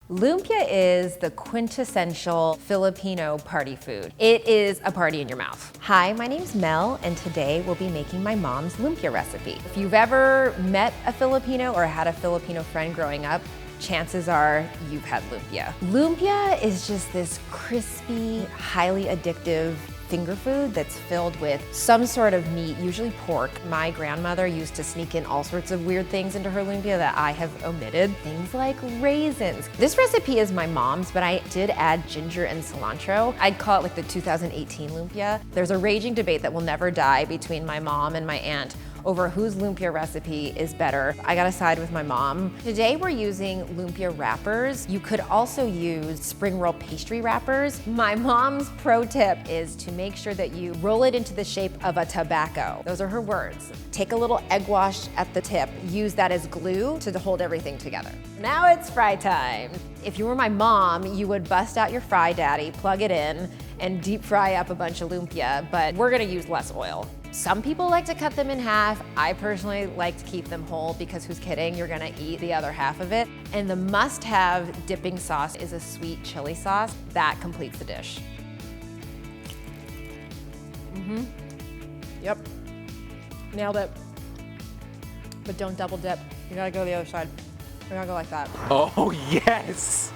Lumpia is the quintessential Filipino party food. It is a party in your mouth. Hi, my name's Mel, and today we'll be making my mom's lumpia recipe. If you've ever met a Filipino or had a Filipino friend growing up, chances are you've had lumpia. Lumpia is just this crispy, highly addictive finger food that's filled with some sort of meat, usually pork. My grandmother used to sneak in all sorts of weird things into her lumpia that I have omitted. Things like raisins. This recipe is my mom's, but I did add ginger and cilantro. I'd call it like the 2018 lumpia. There's a raging debate that will never die between my mom and my aunt over whose lumpia recipe is better. I gotta side with my mom. Today we're using lumpia wrappers. You could also use spring roll pastry wrappers. My mom's pro tip is to make sure that you roll it into the shape of a tobacco. Those are her words. Take a little egg wash at the tip. Use that as glue to hold everything together. Now it's fry time. If you were my mom, you would bust out your fry daddy, plug it in, and deep fry up a bunch of lumpia, but we're gonna use less oil. Some people like to cut them in half. I personally like to keep them whole because who's kidding, you're gonna eat the other half of it. And the must-have dipping sauce is a sweet chili sauce. That completes the dish. Yep, nailed it. But don't double dip. You gotta go the other side. You gotta go like that. Oh, yes!